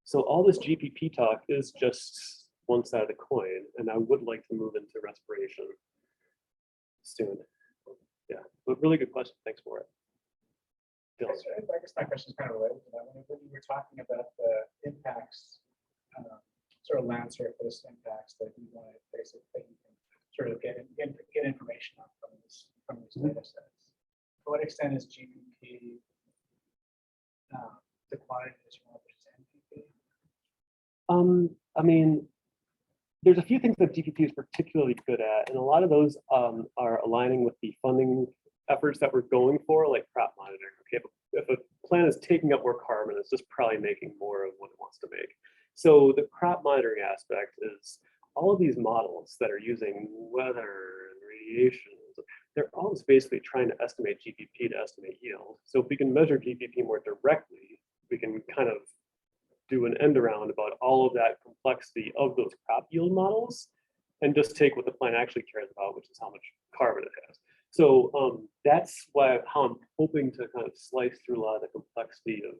So all this GPP talk is just one side of the coin, and I would like to move into respiration soon. Yeah, but really good question. Thanks for it. Bill. I guess my question is kind of related to that. When you were talking about the impacts, sort of land surface impacts that you want to basically you can sort of get information on from these data sets. To what extent is GPP the quantity that you want versus NPP? I mean, there's a few things that GPP is particularly good at, and a lot of those are aligning with the funding efforts that we're going for, like crop monitoring. Okay, if a plant is taking up more carbon, it's just probably making more of what it wants to make. So the crop monitoring aspect is all of these models that are using weather and radiation. They're always basically trying to estimate GPP to estimate yield. So if we can measure GPP more directly, we can kind of do an end around about all of that complexity of those crop yield models and just take what the plant actually cares about, which is how much carbon it has. So that's how I'm hoping to kind of slice through a lot of the complexity of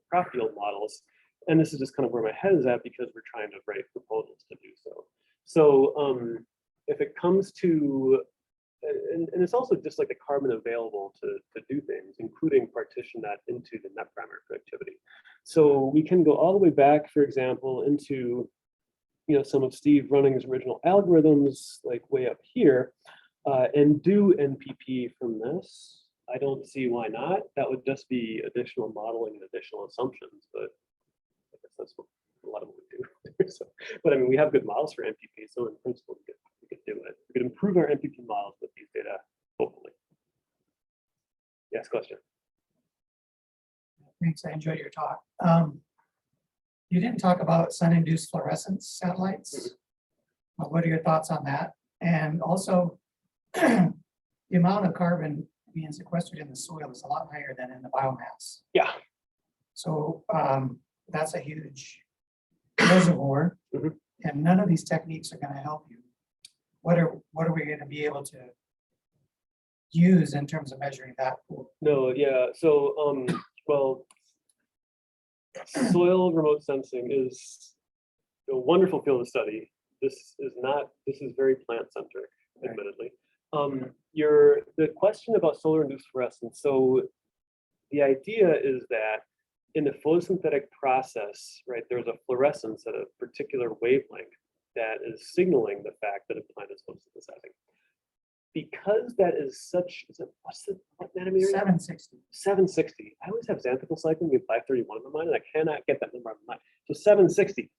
crop yield models. And this is just kind of where my head is at, because we're trying to write proposals to do so. So if it comes to, and it's also just like the carbon available to do things, including partition that into the net primary productivity. So we can go all the way back, for example, into some of Steve Running's original algorithms, like way up here, and do NPP from this. I don't see why not. That would just be additional modeling and additional assumptions, but I guess that's what a lot of what we do. So, but I mean, we have good models for NPP, so in principle, we could do it. We could improve our NPP models with these data, hopefully. Yes, question. Thanks, I enjoyed your talk. You didn't talk about sun-induced fluorescence satellites. What are your thoughts on that? And also, the amount of carbon being sequestered in the soil is a lot higher than in the biomass. Yeah. So that's a huge reservoir, and none of these techniques are going to help you. What are we going to be able to use in terms of measuring that pool? No, yeah. So well, soil remote sensing is a wonderful field of study. This is very plant centric, admittedly. The question about solar induced fluorescence. So the idea is that in the photosynthetic process, right, there's a fluorescence at a particular wavelength that is signaling the fact that a plant is photosynthesizing. Because that is such, what nanometer? 760. 760. I always have xanthical cycling in 531 in my mind, and I cannot get that number out of my mind. So 760.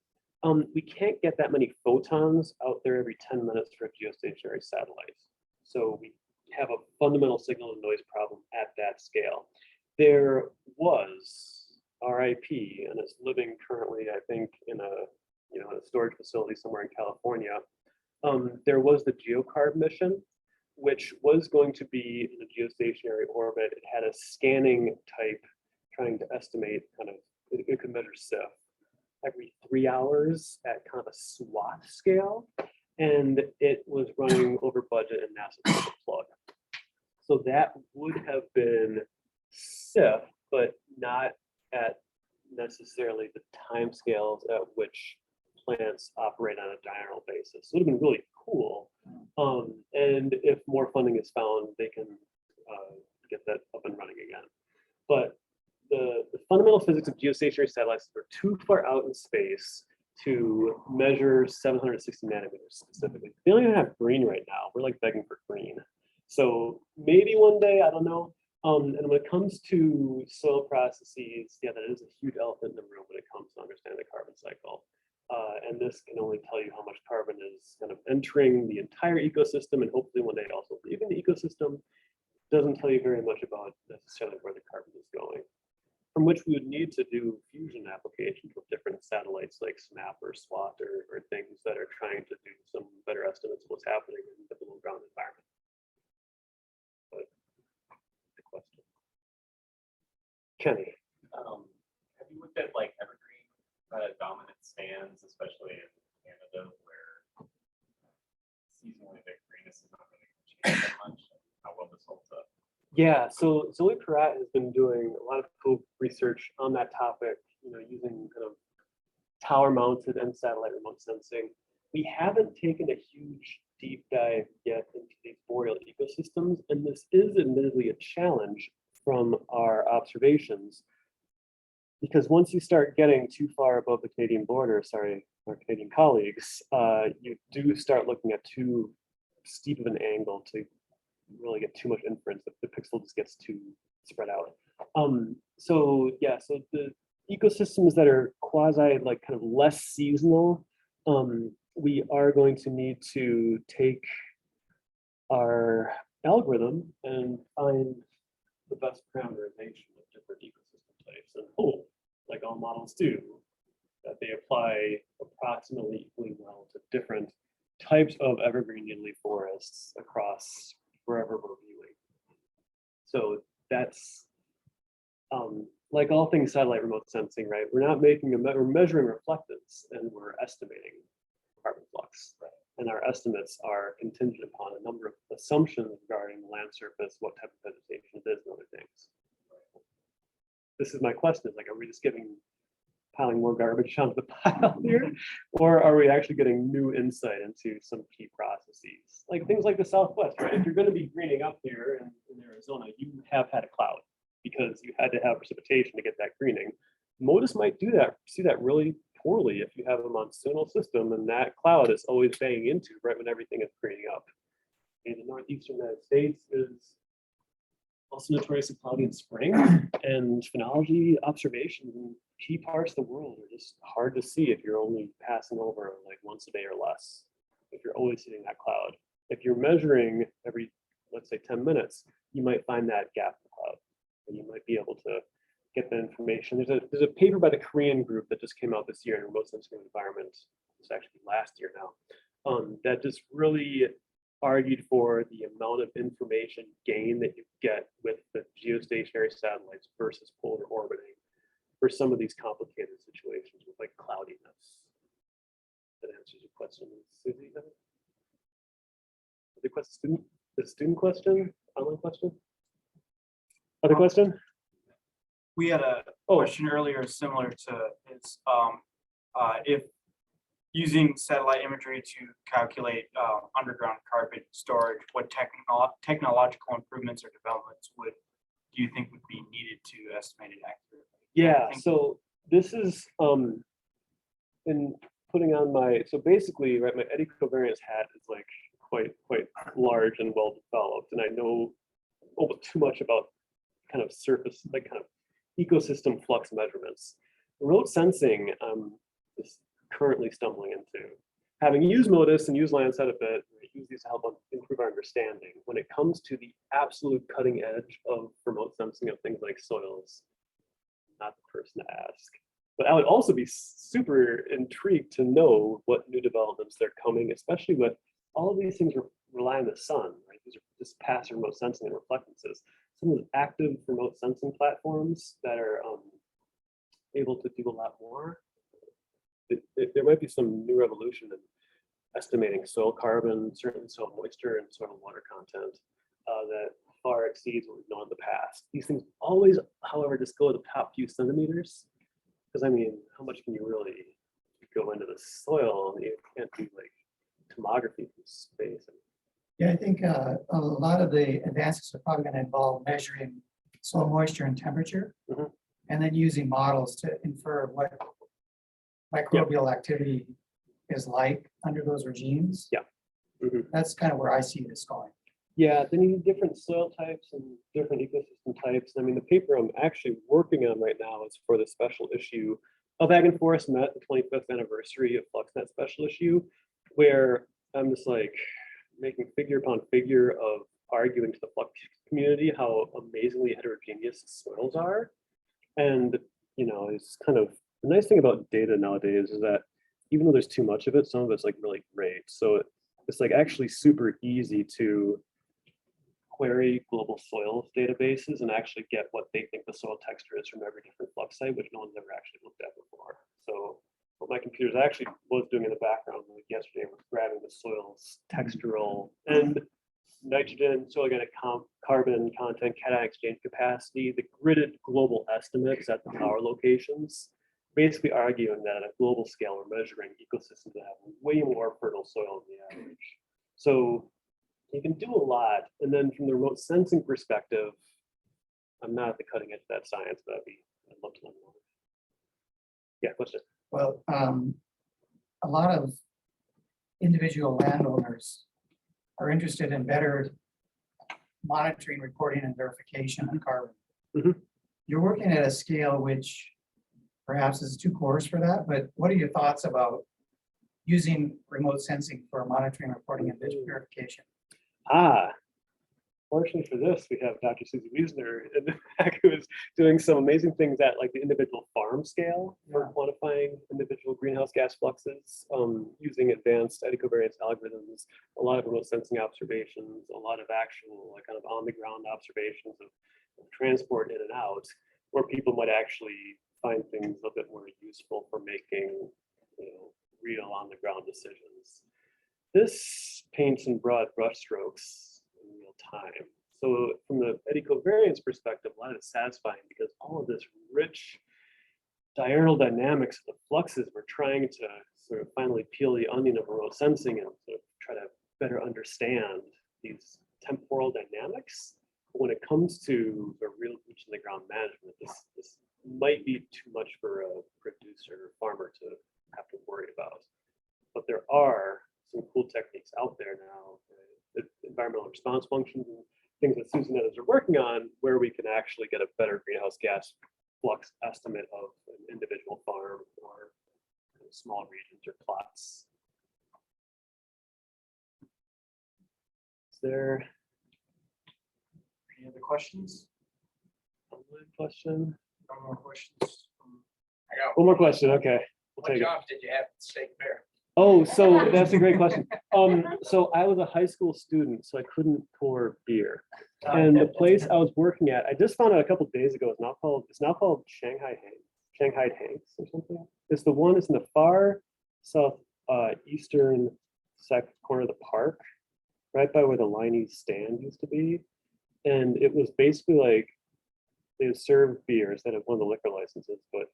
We can't get that many photons out there every 10 minutes for a geostationary satellite. So we have a fundamental signal to noise problem at that scale. There was RIP, and it's living currently, I think, in a in a storage facility somewhere in California. There was the GeoCarb mission, which was going to be in a geostationary orbit. It had a scanning type trying to estimate kind of, it could measure SIF every 3 hours at kind of a swath scale. And it was running over budget and NASA pulled the plug. So that would have been SIF, but not at necessarily the timescales at which plants operate on a diurnal basis. So it would have been really cool. And if more funding is found, they can get that up and running again. But the fundamental physics of geostationary satellites are too far out in space to measure 760 nanometers specifically. They don't even have green right now. We're like begging for green. So maybe one day, I don't know. And when it comes to soil processes, yeah, that is a huge elephant in the room when it comes to understanding the carbon cycle. And this can only tell you how much carbon is kind of entering the entire ecosystem, and hopefully one day also leaving the ecosystem. Doesn't tell you very much about necessarily where the carbon is going, from which we would need to do fusion applications with different satellites like SNAP or SWAT or things that are trying to do some better estimates of what's happening in the below ground environment. But the question. Kenny. Have you looked at like evergreen dominant stands, especially in Canada, where seasonally the greenness is not really going to change that much? How well this holds up? Yeah, so Zoe Perrat has been doing a lot of cool research on that topic, using kind of tower-mounted and satellite remote sensing. We haven't taken a huge deep dive yet into these boreal ecosystems, and this is admittedly a challenge from our observations, because once you start getting too far above the Canadian border, sorry, our Canadian colleagues, you do start looking at too steep of an angle to really get too much inference. The pixel just gets too spread out. So the ecosystems that are quasi like kind of less seasonal, we are going to need to take our algorithm and find the best parameterization of different ecosystem types and hope, like all models do, that they apply approximately equally well to different types of evergreen needle forests across wherever we're viewing. So that's like all things satellite remote sensing, right? We're not making we're measuring reflectance and we're estimating carbon flux. Right? And our estimates are contingent upon a number of assumptions regarding the land surface, what type of vegetation it is, and other things. This is my question, is like, are we just piling more garbage onto the pile here? Or are we actually getting new insight into some key processes? Like things like the Southwest, right? If you're going to be greening up here in Arizona, you have had a cloud because you had to have precipitation to get that greening. MODIS might see that really poorly if you have a monsoonal system and that cloud is always banging into right when everything is greening up. In the northeastern United States is also notoriously cloudy in spring, and phenology observations in key parts of the world are just hard to see if you're only passing over like once a day or less, if you're always hitting that cloud. If you're measuring every, let's say 10 minutes, you might find that gap in the cloud, and you might be able to get the information. There's a paper by the Korean group that just came out this year in remote sensing environment. It's actually last year now, that just really argued for the amount of information gain that you get with the geostationary satellites versus polar orbiting for some of these complicated situations with like cloudiness. That answers your question, Susie. The question, the student question, online question. Other question? We had a question earlier similar to his, if using satellite imagery to calculate underground carbon storage, what technological improvements or developments do you think would be needed to estimate it accurately? Yeah, so this is in putting on so basically, right, my eddy covariance hat is like quite large and well developed, and I know almost too much about kind of surface, like kind of ecosystem flux measurements. Remote sensing is currently stumbling into. Having used MODIS and used Landsat a bit, we use these to help improve our understanding. When it comes to the absolute cutting edge of remote sensing of things like soils, not the person to ask. But I would also be super intrigued to know what new developments they're coming, especially with all of these things rely on the sun, right? These are just passive remote sensing and reflectances. Some of the active remote sensing platforms that are able to do a lot more. There might be some new revolution in estimating soil carbon, certainly soil moisture and soil water content that far exceeds what we've known in the past. These things always, however, just go to the top few centimeters. Because I mean, how much can you really go into the soil? You can't do like tomography from space. Yeah, I think a lot of the advances are probably going to involve measuring soil moisture and temperature, Mhm. and then using models to infer what microbial activity is like under those regimes. Yeah. Mhm. That's kind of where I see this going. Yeah, then you need different soil types and different ecosystem types. I mean, the paper I'm actually working on right now is for the special issue of Ag and Forest Met, the 25th anniversary of FluxNet special issue, where I'm just like making figure upon figure of arguing to the Flux community how amazingly heterogeneous soils are. And, you know, it's kind of the nice thing about data nowadays is that even though there's too much of it, some of it's like really great. So it's like actually super easy to query global soil databases and actually get what they think the soil texture is from every different flux site, which no one's ever actually looked at before. So what my computers actually was doing in the background like yesterday was grabbing the soil's textural and nitrogen, soil organic carbon content, cation exchange capacity, the gridded global estimates at the power locations, basically arguing that at a global scale, we're measuring ecosystems that have way more fertile soil than the average. So you can do a lot. And then from the remote sensing perspective, I'm not at the cutting edge of that science, but I'd love to learn more. Yeah, question. Well, a lot of individual landowners are interested in better monitoring, reporting, and verification on carbon. Mhm. You're working at a scale which perhaps is too coarse for that, but what are your thoughts about using remote sensing for monitoring, reporting, and verification? Fortunately for this, we have Dr. Susie Wiesner in the back who is doing some amazing things at like the individual farm scale for quantifying individual greenhouse gas fluxes using advanced eddy covariance algorithms, a lot of remote sensing observations, a lot of actual like kind of on the ground observations of transport in and out, where people might actually find things a bit more useful for making, you know, real on the ground decisions. This paints in broad brushstrokes in real time. So from the eddy covariance perspective, a lot of it's satisfying because all of this rich diurnal dynamics of the fluxes, we're trying to sort of finally peel the onion of remote sensing and sort of try to better understand these temporal dynamics. But when it comes to the real boots on the ground management, this might be too much for a producer or farmer to have to worry about. But there are some cool techniques out there now, the environmental response functions and things that Susan and others are working on, where we can actually get a better greenhouse gas flux estimate of an individual farm or small regions or plots. Is there Any other questions? one question? No more questions? I got One more question. Okay. We'll What take it. jobs did you have at the State Fair? Oh, so that's a great question. So I was a high school student, so I couldn't pour beer. And the place I was working at, I just found out a couple days ago, it's now called Shanghai Hanks or something. It's the one that's in the far south eastern corner of the park, right by where the Liney's stand used to be. And it was basically like they would serve beer instead of one of the liquor licenses, but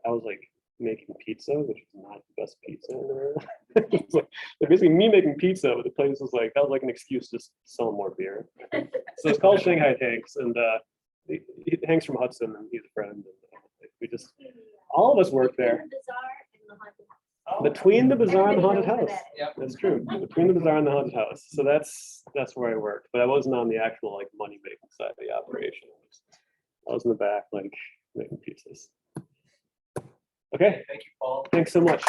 I was like making pizza, which was not the best pizza in the world. It's like basically me making pizza, but the place was like, that was like an excuse to sell more beer. So it's called Shanghai Hanks, and Hank's from Hudson, and he's a friend. And we just, all of us work there. Between the bazaar and the haunted house. Yep. That's true. Between the bazaar and the haunted house. So that's where I worked, but I wasn't on the actual like money making side of the operation. I was in the back, like making pizzas. Okay, Thank you, Paul. thanks so much.